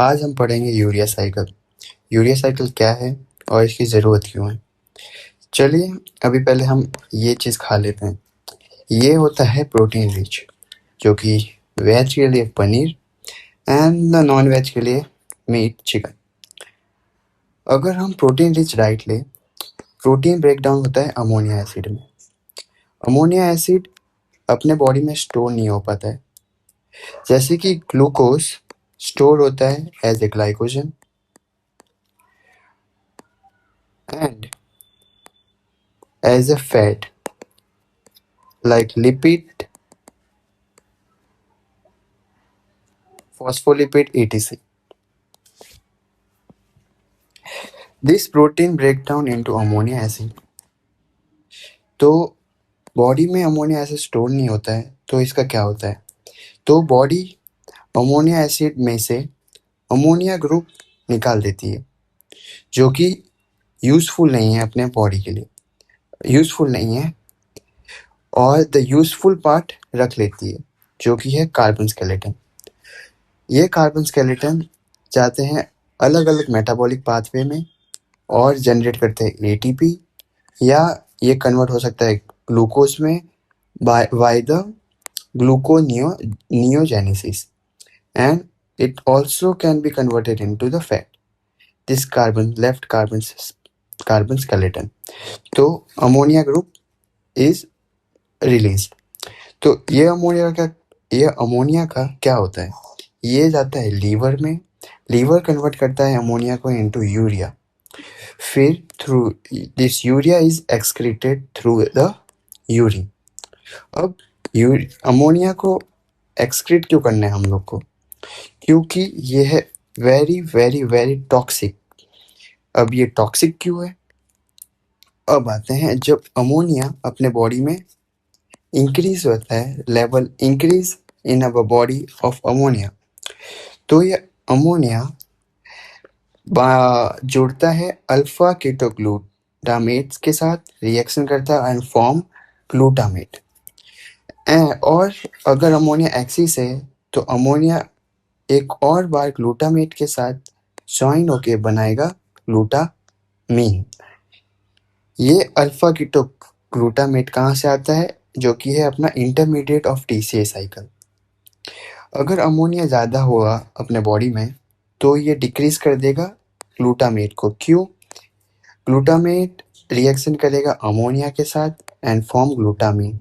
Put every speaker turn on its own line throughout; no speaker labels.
आज हम पढ़ेंगे यूरिया साइकिल। यूरिया साइकिल क्या है और इसकी ज़रूरत क्यों है। चलिए अभी पहले हम ये चीज़ खा लेते हैं। ये होता है प्रोटीन रिच, जो कि वेज के लिए पनीर एंड नॉन वेज के लिए मीट चिकन। अगर हम प्रोटीन रिच डाइट लें, प्रोटीन ब्रेक डाउन होता है अमोनिया एसिड में। अमोनिया एसिड अपने बॉडी में स्टोर नहीं हो पाता है, जैसे कि ग्लूकोज स्टोर होता है as a glycogen and as a fat like lipid, phospholipid, etc. This protein break down into ammonia acid. तो बॉडी में अमोनिया एसिड स्टोर नहीं होता है, तो इसका क्या होता है? तो बॉडी अमोनिया एसिड में से अमोनिया ग्रुप निकाल देती है, जो कि यूजफुल नहीं है अपने बॉडी के लिए, यूजफुल नहीं है, और द यूजफुल पार्ट रख लेती है, जो कि है कार्बन स्केलेटन। ये कार्बन स्केलेटन जाते हैं अलग अलग मेटाबॉलिक पाथवे में और जनरेट करते हैं एटीपी, या ये कन्वर्ट हो सकता है ग्लूकोज में by the gluconeogenesis, and it also can be converted into the fat. This carbon skeleton, तो अमोनिया ग्रुप इज रिलीज। तो ये अमोनिया का क्या होता है? ये जाता है लीवर में, लीवर कन्वर्ट करता है अमोनिया को इनटू यूरिया, फिर through this urea is excreted through the urine. अब अमोनिया को एक्सक्रीट क्यों करना है हम लोग को? क्योंकि ये है वेरी वेरी वेरी टॉक्सिक। अब ये टॉक्सिक क्यों है? अब आते हैं, जब अमोनिया अपने बॉडी में इंक्रीज होता है, level increase in our body of ammonia, तो ये अमोनिया जुड़ता है अल्फा कीटोग्लूटामेट्स के साथ, रिएक्शन करता है एंड फॉर्म ग्लूटामेट। और अगर अमोनिया एक्सिस है, तो अमोनिया एक और बार ग्लूटामेट के साथ ज्वाइन होके बनाएगा ग्लूटामीन। ये अल्फा कीटो ग्लूटामेट कहाँ से आता है? जो कि है अपना इंटरमीडिएट ऑफ टीसीए साइकिल। अगर अमोनिया ज़्यादा हुआ अपने बॉडी में, तो ये डिक्रीज कर देगा ग्लूटामेट को। क्यों? ग्लूटामेट रिएक्शन करेगा अमोनिया के साथ एंड फॉर्म ग्लूटामीन।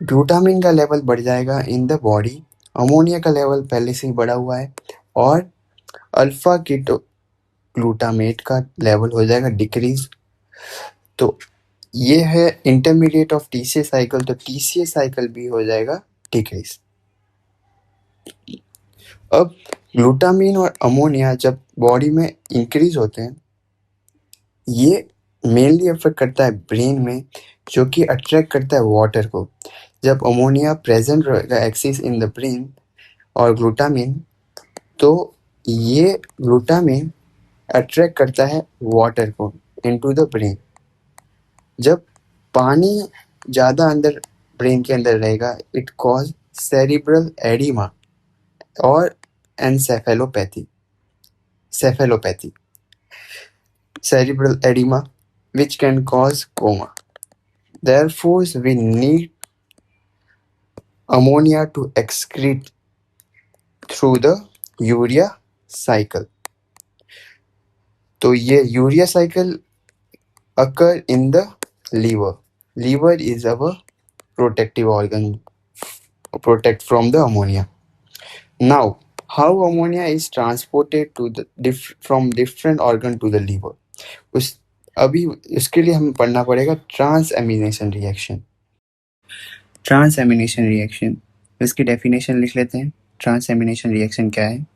ग्लूटामीन का लेवल बढ़ जाएगा इन द बॉडी, अमोनिया का लेवल पहले से ही बढ़ा हुआ है, और अल्फा कीटो ग्लूटामेट का लेवल हो जाएगा डिक्रीज। तो ये है इंटरमीडिएट ऑफ टीसीए साइकिल, तो टीसीए साइकिल भी हो जाएगा डिक्रीज। अब ग्लूटामीन और अमोनिया जब बॉडी में इंक्रीज होते हैं, ये मेनली अफेक्ट करता है ब्रेन में, जो कि अट्रैक्ट करता है वाटर को। जब अमोनिया प्रेजेंट रहेगा एक्सिस इन द ब्रेन और ग्लूटामीन, तो ये ग्लूटामीन अट्रैक्ट करता है वाटर को इनटू द ब्रेन। जब पानी ज़्यादा अंदर ब्रेन के अंदर रहेगा, इट कॉज सेरिब्रल एडिमा और encephalopathy. Cerebral edema, which can cause coma. Therefore, we need ammonia to excrete through the urea cycle. तो ये urea cycle occur in the liver. Liver is our protective organ, protect from the ammonia. Now, how ammonia is transported to the from different organ to the liver? अभी इसके लिए हमें पढ़ना पड़ेगा transamination reaction. Transamination reaction, इसकी definition लिख लेते हैं। ट्रांसएमिनेशन रिएक्शन क्या है?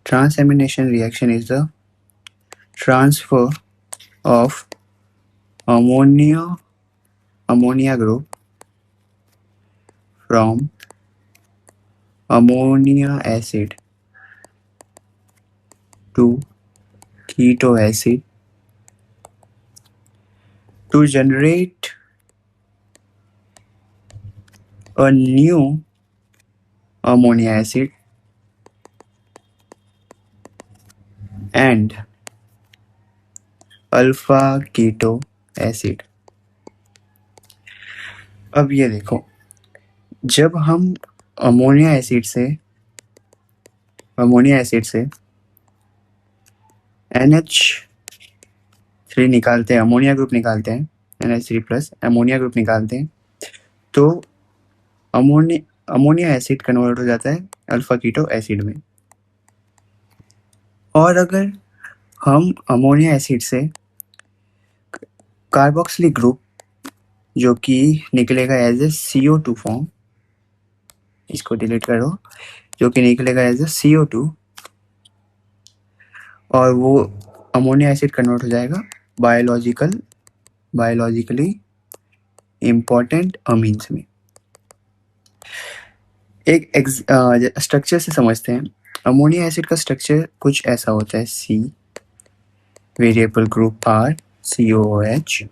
Transamination reaction is the transfer of ammonia group from ammonia acid to keto acid to generate a new ammonia acid and alpha keto acid. अब ये देखो, जब हम अमोनिया एसिड से NH3 निकालते हैं, अमोनिया ग्रुप निकालते हैं, NH3 प्लस अमोनिया ग्रुप निकालते हैं, तो अमोनिया एसिड कन्वर्ट हो जाता है अल्फा कीटो एसिड में। और अगर हम अमोनिया एसिड से कार्बोक्सिलिक ग्रुप जो कि निकलेगा एज ए CO2 फॉर्म, इसको डिलीट करो, जो कि निकलेगा एज ए CO2, और वो अमोनिया एसिड कन्वर्ट हो जाएगा बायोलॉजिकली इम्पॉर्टेंट अमीन्स में। एक स्ट्रक्चर से समझते हैं। अमोनिया एसिड का स्ट्रक्चर कुछ ऐसा होता है, C, variable group R, COOH,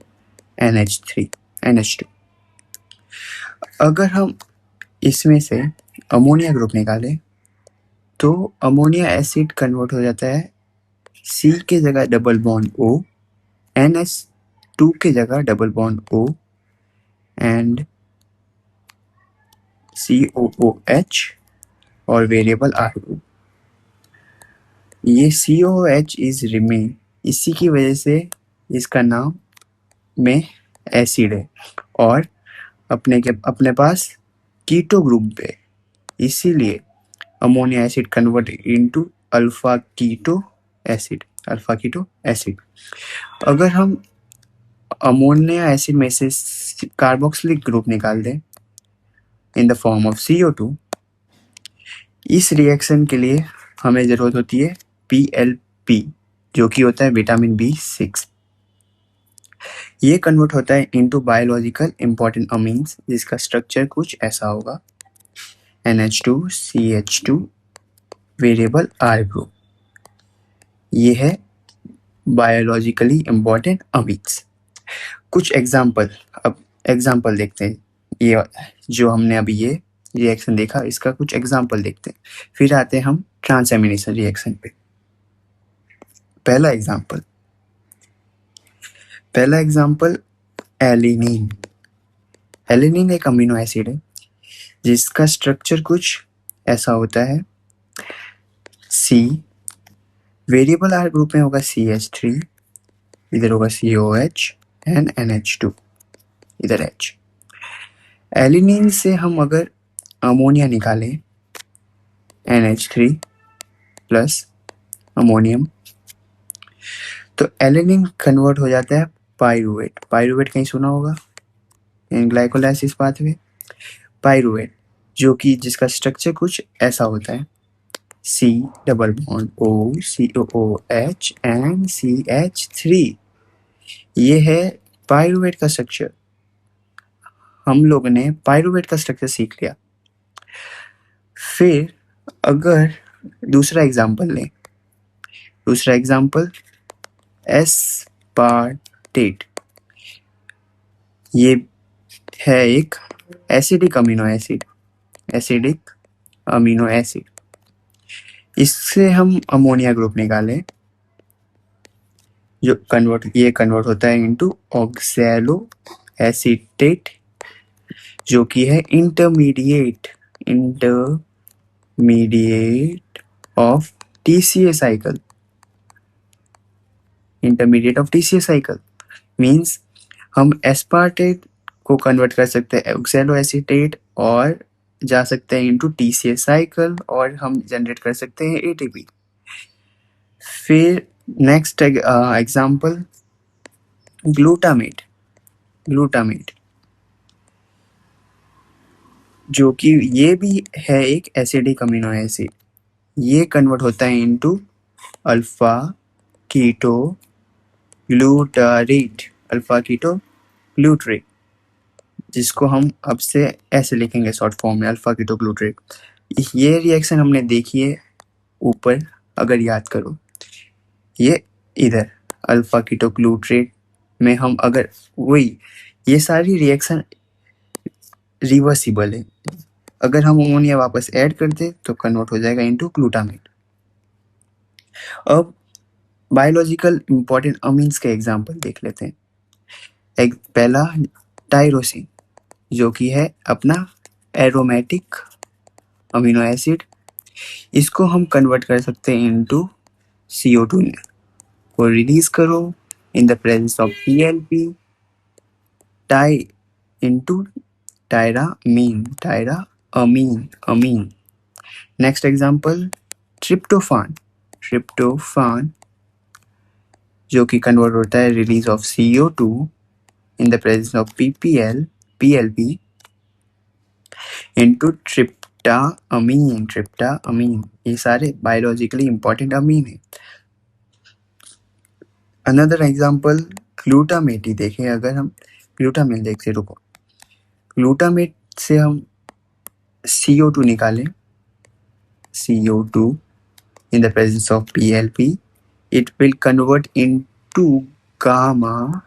NH2। अगर हम इसमें से अमोनिया ग्रुप निकालें तो अमोनिया एसिड कन्वर्ट हो जाता है C के जगह डबल बॉन्ड O, NH2 के जगह double bond O and COOH और वेरिएबल R ग्रुप। ये COOH इज रिमेन, इसी की वजह से इसका नाम में एसिड है और अपने पास कीटो ग्रुप है, इसीलिए ammonia acid convert into alpha keto acid. अगर हम अमोनिया एसिड में से कार्बोक्सिलिक ग्रुप निकाल दें in the form of CO2, इस रिएक्शन के लिए हमें जरूरत होती है PLP, जो कि होता है विटामिन B6। ये कन्वर्ट होता है इनटू बायोलॉजिकल इंपॉर्टेंट अमीन्स, जिसका स्ट्रक्चर कुछ ऐसा होगा, NH2CH2 वेरिएबल R ग्रुप। ये है बायोलॉजिकली इंपॉर्टेंट अमीन्स। कुछ एग्जाम्पल देखते हैं। ये जो हमने अभी ये रिएक्शन देखा, इसका कुछ एग्जाम्पल देखते हैं, फिर आते हैं हम ट्रांसएमिनेशन रिएक्शन पे। पहला एग्जाम्पल एलिनीन। एलिनीन एक अमीनो एसिड है जिसका स्ट्रक्चर कुछ ऐसा होता है, C, वेरिएबल R ग्रुप में होगा CH3, इधर होगा COH एंड NH2, इधर H। एलिनीन से हम अगर अमोनिया निकालें, NH3 प्लस अमोनियम, तो एलिनीन कन्वर्ट हो जाता है पायरूवेट कहीं सुना होगा, इन ग्लाइकोलाइसिस पाथवे। पायरूवेट जो कि जिसका स्ट्रक्चर कुछ ऐसा होता है, C double bond O, COOH and CH3। ये है पायरूवेट का स्ट्रक्चर। हम लोग ने पायरूवेट का स्ट्रक्चर सीख लिया। फिर अगर दूसरा एग्जांपल एस्पार्टेट। ये है एक एसिडिक अमीनो एसिड। इससे हम अमोनिया ग्रुप निकालें, जो कन्वर्ट होता है इनटू ऑक्सैलो एसीटेट, जो कि है intermediate of TCA cycle. Means हम एस्पार्टेट को कन्वर्ट कर सकते हैं ऑक्सैलो एसीटेट और जा सकते हैं इनटू TCA साइकिल, और हम जनरेट कर सकते हैं ATP। फिर नेक्स्ट एग्जांपल ग्लूटामेट, जो कि ये भी है एक एसिडिक अमीनो एसिड। ये कन्वर्ट होता है इनटू अल्फा कीटो ग्लूटारेट, जिसको हम अब से ऐसे लिखेंगे शॉर्ट फॉर्म में, अल्फा कीटो ग्लूटारेट। ये रिएक्शन हमने देखी है ऊपर, अगर याद करो, ये इधर अल्फा कीटो ग्लूटारेट में हम अगर वही, ये सारी रिएक्शन रिवर्सिबल है। अगर हम अमोनिया वापस ऐड कर दे तो कन्वर्ट हो जाएगा इनटू ग्लूटामेट। अब बायोलॉजिकल इंपॉर्टेंट अमीन्स के एग्जाम्पल देख लेते हैं। एक पहला टायरोसिन, जो कि है अपना एरोमेटिक अमीनो एसिड। इसको हम कन्वर्ट कर सकते हैं इनटू CO2 को रिलीज करो in the presence of PLP टाई into tyramine. Next example tryptophan जो कि कन्वर्ट होता है release of CO2 in the presence of PLP into tryptamine. ये सारे बायोलॉजिकली इंपॉर्टेंट अमीन है। अनदर एग्जांपल ग्लूटामेट ही देखें। अगर हम ग्लूटामेट देखते, रुको, ग्लूटामेट से हम CO2 निकालें, CO2 in the presence of PLP, it will convert into gamma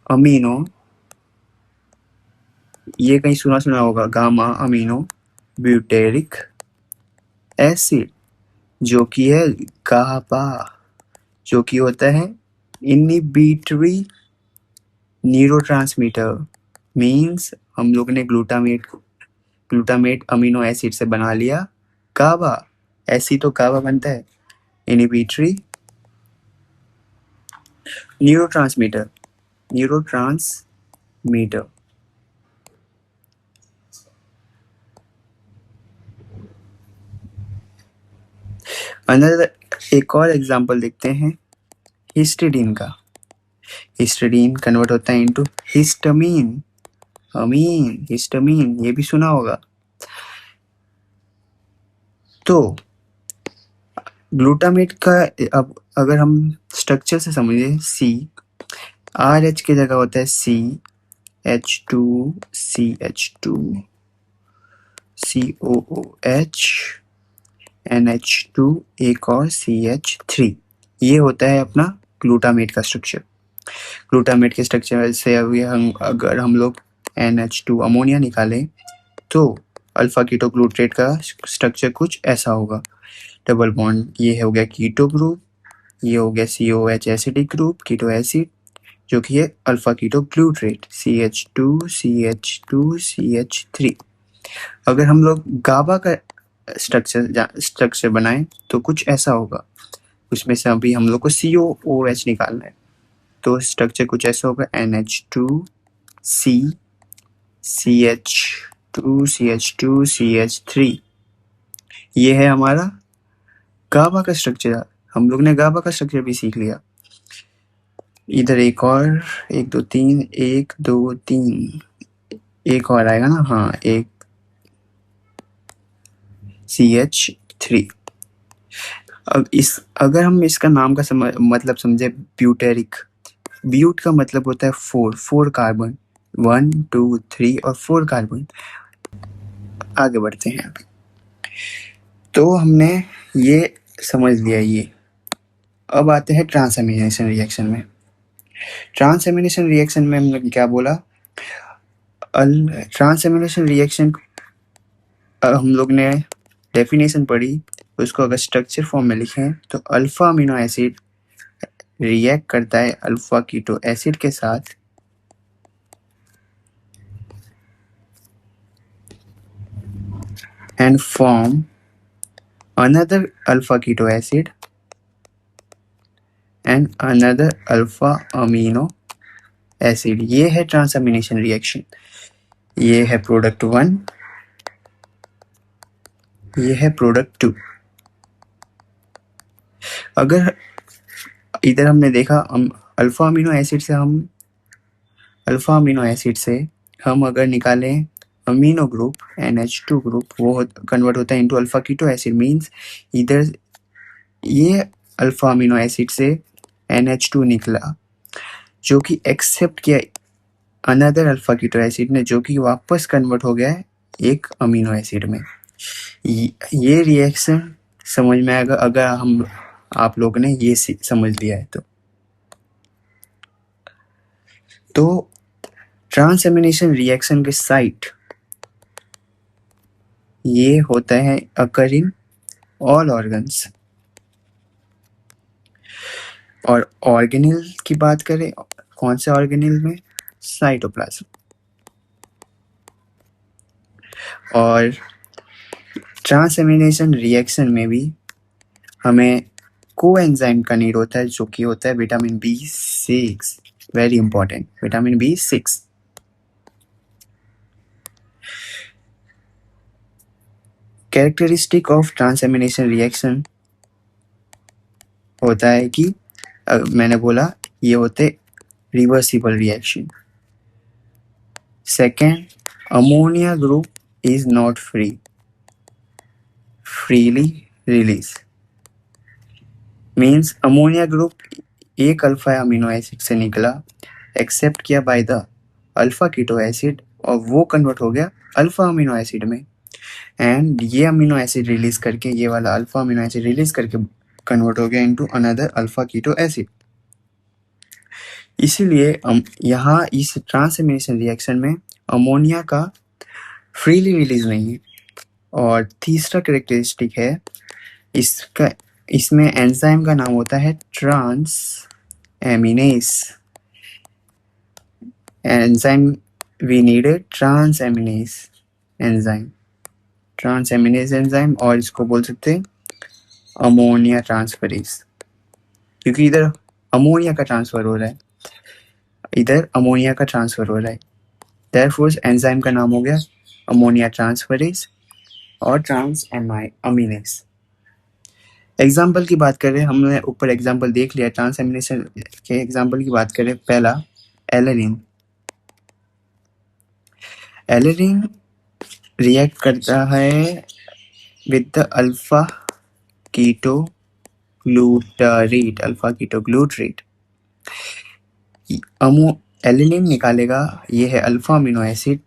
amino, ये कहीं सुना होगा, गामा अमीनो ब्यूटेरिक एसिड, जो कि है गाबा, जो कि होता है इनहिबिटरी न्यूरोट्रांसमीटर। मीन्स हम लोग ने ग्लूटामेट अमीनो एसिड से बना लिया गाबा। ऐसी तो गाबा बनता है इनहिबिटरी न्यूरोट्रांसमीटर। अनदर एक और एग्जांपल देखते हैं हिस्टिडीन का। हिस्टिडीन कन्वर्ट होता है इनटू हिस्टामीन। हिस्टामीन ये भी सुना होगा। तो ग्लूटामेट का अब अगर हम स्ट्रक्चर से समझे, RH की जगह होता है CH2CH2 COOH NH2 एक और CH3। ये होता है अपना ग्लूटामेट का स्ट्रक्चर। ग्लूटामेट के स्ट्रक्चर से अगर हम लोग NH2 अमोनिया निकालें तो अल्फा कीटो ग्लूट्रेट का स्ट्रक्चर कुछ ऐसा होगा। डबल बॉन्ड, ये हो गया कीटो ग्रुप, ये हो गया COH acidic group keto acid, जो कि है अल्फा कीटो ग्लूट्रेट CH2CH2CH3। अगर हम लोग गाबा का स्ट्रक्चर बनाएं तो कुछ ऐसा होगा। उसमें से अभी हम लोग को COOH निकालना है, तो स्ट्रक्चर कुछ ऐसा होगा NH2C CH2CH2CH3। ये है हमारा गाबा का स्ट्रक्चर। हम लोग ने गाबा का स्ट्रक्चर भी सीख लिया। इधर एक और 1 2 3 1 2 3 एक और आएगा ना, हाँ, एक CH3। अब अगर हम इसका नाम का मतलब समझे, ब्यूटेरिक। ब्यूट का मतलब होता है 4 कार्बन, 1 2 3 और 4 कार्बन। आगे बढ़ते हैं अभी। तो हमने ये समझ लिया ये। अब आते हैं ट्रांसएमिनेशन रिएक्शन में। ट्रांसएमिनेशन रिएक्शन में हमने क्या बोला? ट्रांसएमिनेशन रिएक्शन हम लोग ने डेफिनेशन पढ़ी, उसको अगर स्ट्रक्चर फॉर्म में लिखें तो अल्फा अमीनो एसिड रिएक्ट करता है अल्फा कीटो एसिड के साथ and form another alpha keto acid and another alpha amino acid। ये है ट्रांसएमिनेशन रिएक्शन। ये है प्रोडक्ट 1, ये है प्रोडक्ट 2। अगर इधर हमने देखा, अल्फा अमीनो एसिड से हम अगर निकालें अमीनो ग्रुप NH2 ग्रुप, वो कन्वर्ट होता है into alpha keto acid. Means इधर ये अल्फा अमीनो एसिड से NH2 निकला, जो कि एक्सेप्ट किया अनदर अल्फा कीटो एसिड ने, जो कि वापस कन्वर्ट हो गया है एक अमीनो एसिड में। ये रिएक्शन समझ में आएगा अगर आप लोगों ने ये समझ लिया है तो ट्रांसएमिनेशन रिएक्शन के साइट ये होता है अकर इन ऑल ऑर्गन्स। और ऑर्गेनेल की बात करें, कौन से ऑर्गेनेल में? साइटोप्लाज्म। और ट्रांसएमिनेशन रिएक्शन में भी हमें कोएंजाइम का नीड होता है, जो कि होता है vitamin B6। Very important, vitamin B6। Characteristic of transamination reaction होता है कि मैंने बोला ये होते reversible reaction. Second, ammonia group is not freely release. Means ammonia group एक अल्फा अमीनो एसिड से निकला, एक्सेप्ट किया by the alpha keto acid, और वो कन्वर्ट हो गया अल्फा अमीनो एसिड में, एंड ये अमीनो एसिड रिलीज करके, ये वाला अल्फा अमीनो एसिड रिलीज करके कन्वर्ट हो गया into another alpha keto acid. इसीलिए यहाँ इस ट्रांसएमिनेशन रिएक्शन में अमोनिया का फ्रीली रिलीज नहीं है। और तीसरा कैरेक्टरिस्टिक है इसका, इसमें एंजाइम का नाम होता है transaminase. Enzyme we needed transaminase enzyme, transaminase enzyme, और इसको बोल सकते हैं अमोनिया ट्रांसफरेज, क्योंकि इधर अमोनिया का ट्रांसफर हो रहा है, इधर अमोनिया का ट्रांसफर हो रहा है। देयरफॉर एंजाइम का नाम हो गया अमोनिया ट्रांसफरेज और ट्रांस अमीनेस। एग्जाम्पल की बात करें, हमने ऊपर एग्जाम्पल देख लिया ट्रांसएमिनेशन के। एग्जाम्पल की बात करें, पहला एलेनिन। एलेनिन रिएक्ट करता है with the alpha keto glutarate, alpha keto glutarate. Alanine निकालेगा, ये है अल्फा अमीनो एसिड,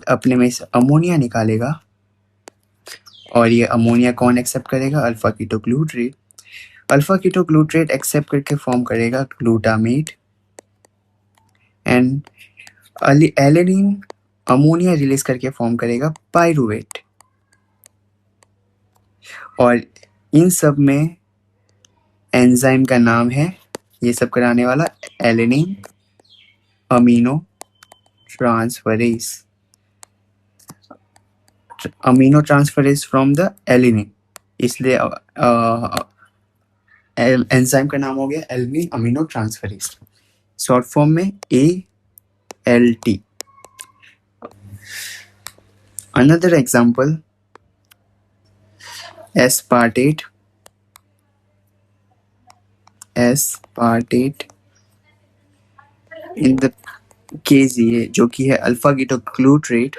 अपने में से अमोनिया निकालेगा, और ये अमोनिया कौन एक्सेप्ट करेगा? Alpha keto glutarate. Alpha keto glutarate accept करके फॉर्म करेगा glutamate, and alanine ammonia release करके फॉर्म करेगा पायरूवेट। और इन सब में एंजाइम का नाम है, ये सब कराने वाला, alanine amino transferase, amino transferase from the alanine, इसलिए एंजाइम का नाम हो गया alanine amino transferase, short form में ALT। Another example, aspartate in the KZA, जो कि है alpha keto glutarate.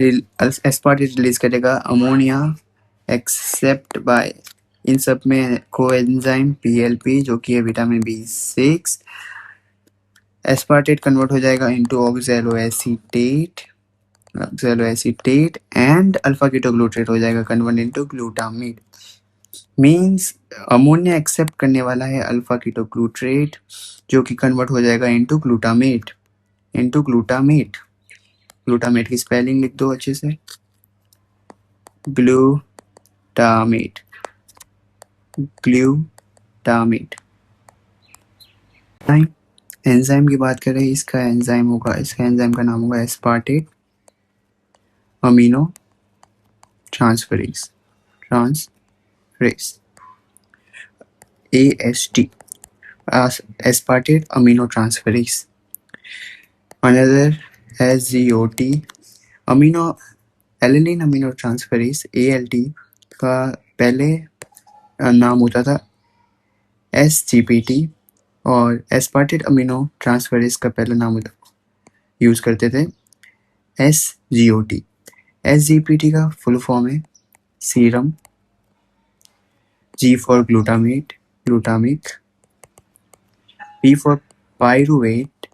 Aspartate release करेगा अमोनिया एक्सेप्ट बाय, इन सब में कोएंजाइम PLP, जो कि है विटामिन B6। एस्पार्टेट कन्वर्ट हो जाएगा into oxaloacetate and alpha keto glutarate हो जाएगा convert into glutamate. Means ammonia accept करने वाला है अल्फा कीटो ग्लूटारेट, जो कि कन्वर्ट हो जाएगा इनटू ग्लूटामेट, ग्लूटामेट की स्पेलिंग लिख दो अच्छे से, ग्लूटामेट। एंजाइम की बात करें, इसका एंजाइम का नाम होगा aspartate amino transferase, AST, aspartate amino transferase। Another SGOT, alanine amino transferase, ALT का पहले नाम होता था SGPT, और aspartate amino transferase का पहला नाम यूज करते थे SGOT। SGPT का फुल फॉर्म है serum, G for glutamic, P for pyruvate,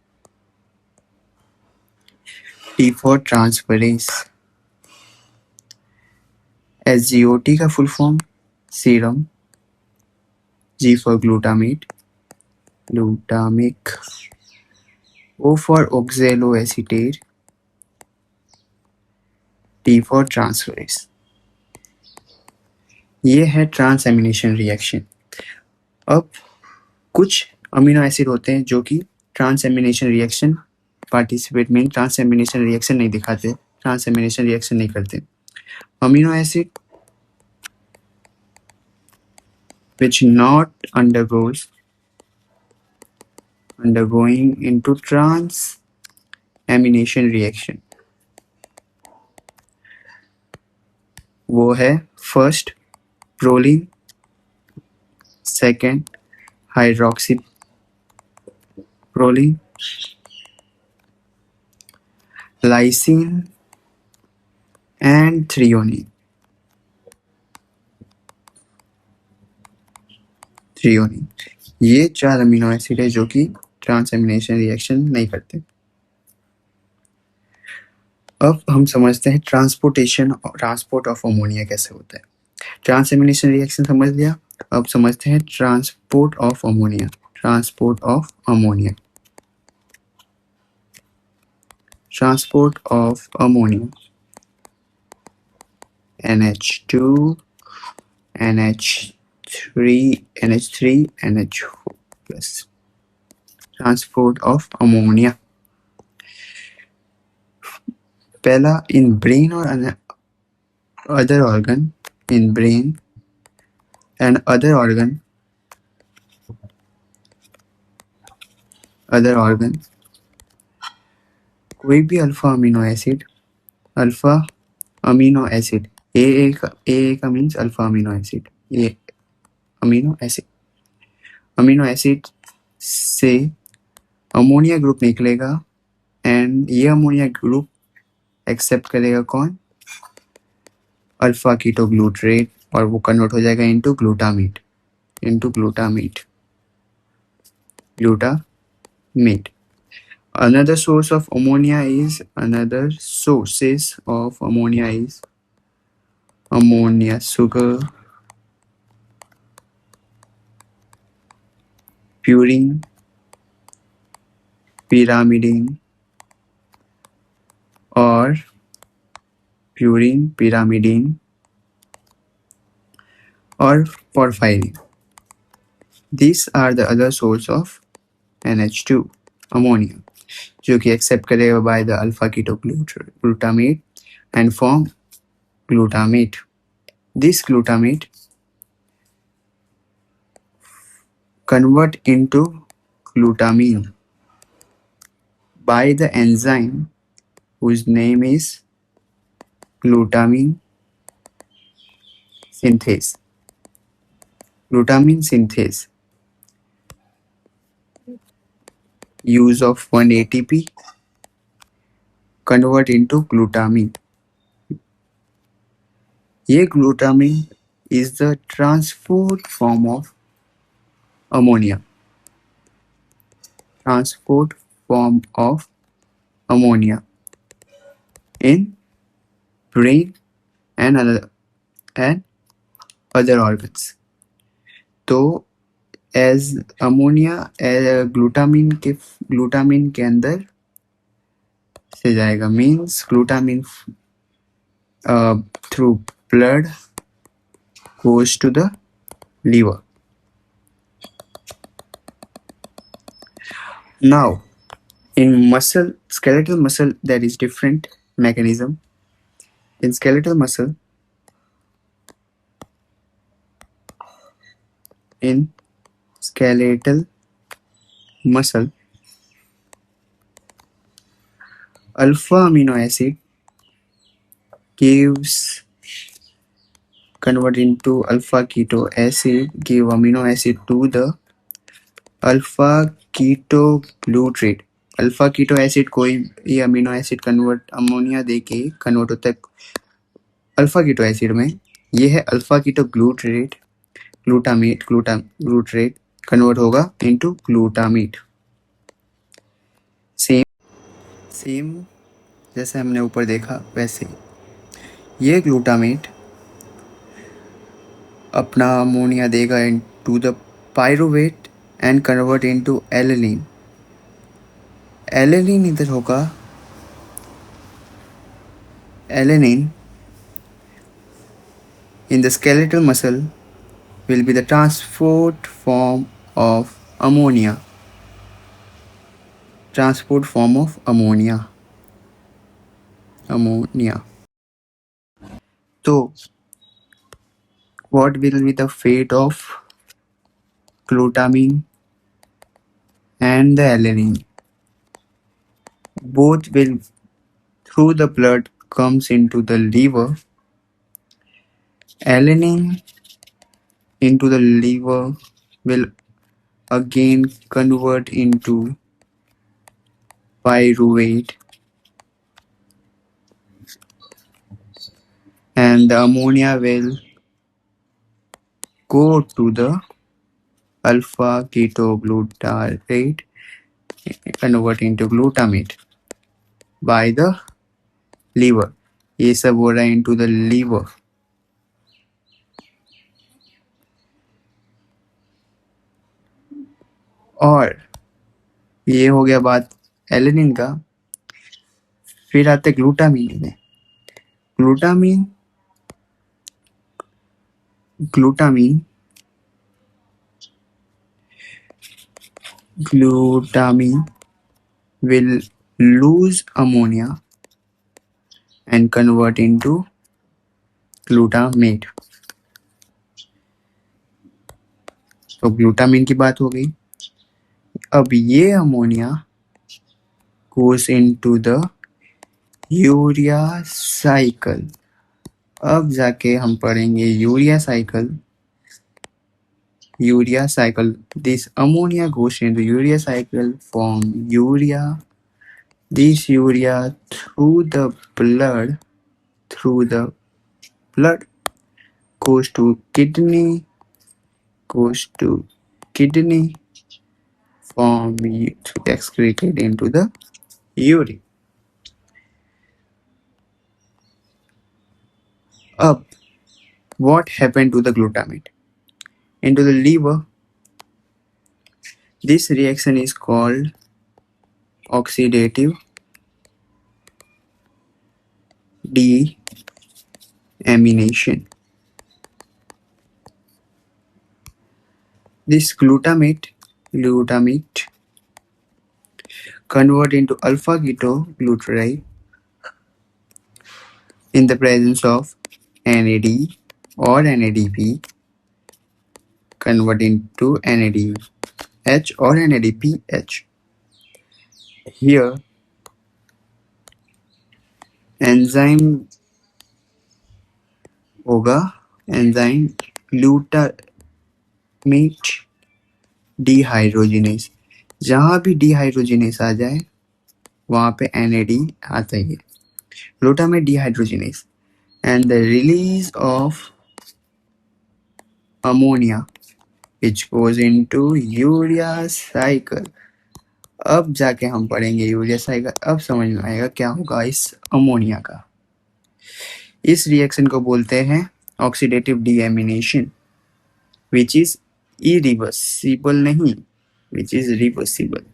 T for transferase। SGOT का full form serum, G for glutamic, O for oxaloacetate, T for transferase। ये है ट्रांसएमिनेशन रिएक्शन। अब कुछ अमीनो एसिड होते हैं जो कि ट्रांसएमिनेशन रिएक्शन पार्टिसिपेट में ट्रांसएमिनेशन रिएक्शन नहीं दिखाते, ट्रांसएमिनेशन रिएक्शन नहीं करते. Amino acid which not undergoing into transamination reaction. वो है first proline, second hydroxy proline, lysine and threonine. ये 4 अमीनो एसिड है जो कि ट्रांसएमिनेशन रिएक्शन नहीं करते. अब हम समझते हैं ट्रांसपोर्ट ऑफ अमोनिया कैसे होता है. ट्रांसएमिनेशन रिएक्शन समझ लिया, अब समझते हैं transport of ammonia. Transport of ammonia NH2 NH3 NH4 plus. Transport of ammonia पहला इन ब्रेन और other organ. In brain and other organ कोई भी अल्फा अमीनो एसिड ए का मीन्स अल्फा अमीनो एसिड से अमोनिया ग्रुप निकलेगा and ये ammonia group accept करेगा कौन, अल्फा कीटोग्लूटरेट, और वो कन्वर्ट हो जाएगा into glutamate. Another sources of ammonia is ammonia sugar, purine, pyrimidine or porphyrin. These are the other source of NH2 ammonia जो कि एक्सेप्ट करेगा by the alpha ketoglutamate and form glutamate. This glutamate convert into glutamine by the enzyme whose name is glutamine synthase. Use of 1 ATP convert into glutamine. ये glutamine is the transport form of ammonia. In brain and other organs. तो as ammonia glutamine के अंदर से जाएगा, means glutamine through blood goes to the liver. Now in skeletal muscle there is different mechanism. In skeletal muscle alpha amino acid convert into alpha keto acid, give amino acid to the alpha ketoglutarate. Alpha keto acid कोई ये amino acid convert ammonia देके convert होता है alpha keto acid में. ये है alpha keto glutarate convert होगा into glutamate. Same जैसे हमने ऊपर देखा वैसे ये ग्लूटामेट अपना अमोनिया देगा into the pyruvate and convert into alanine. Alanine इधर होगा, alanine in the skeletal muscle will be the transport form of ammonia, transport form of ammonia. So, what will be the fate of glutamine and the alanine? Both will through the blood comes into the liver. Alanine into the liver will again convert into pyruvate, and the ammonia will go to the alpha ketoglutarate, convert into glutamate by the liver. ये सब हो रहा है into the liver. और ये हो गया बात एलेनिन का. फिर आते ग्लूटामीन में. Glutamine will lose ammonia and convert into glutamate. तो ग्लूटामिन की बात हो गई. अब ये ammonia goes into the urea cycle. अब जाके हम पढ़ेंगे urea cycle. This ammonia goes into urea cycle from urea. This urea through the blood goes to kidney, from excreted into the urine. Up, what happened to the glutamate? Into the liver. This reaction is called oxidative deamination. This glutamate convert into alpha ketoglutarate in the presence of NAD or NADP, convert into NADH or NADPH. Here, enzyme होगा enzyme glutamate dehydrogenase. जहाँ भी dehydrogenase आ जाए वहाँ पे NAD आता ही है. Glutamate dehydrogenase and the release of ammonia which goes into urea cycle. अब जाके हम पढ़ेंगे यूरिया साइकिल. अब समझ में आएगा क्या होगा इस अमोनिया का. इस रिएक्शन को बोलते हैं oxidative deamination, which is irreversible नहीं, विच इज रिवर्सिबल.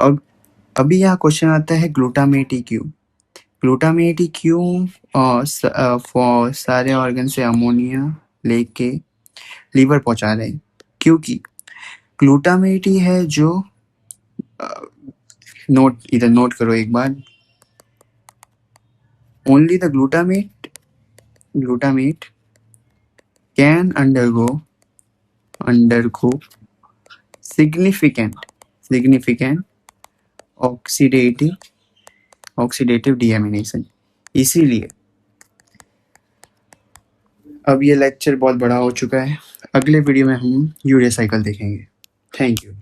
अब अभी यहाँ क्वेश्चन आता है ग्लूटामेट ही क्यों सारे ऑर्गन से अमोनिया लेके लीवर पहुंचा रहे हैं. क्योंकि ग्लूटामेट ही है जो नोट करो एक बार. Only the glutamate can undergo significant oxidative deamination. इसीलिए अब ये लेक्चर बहुत बड़ा हो चुका है. अगले वीडियो में हम यूरिया साइकिल देखेंगे. Thank you.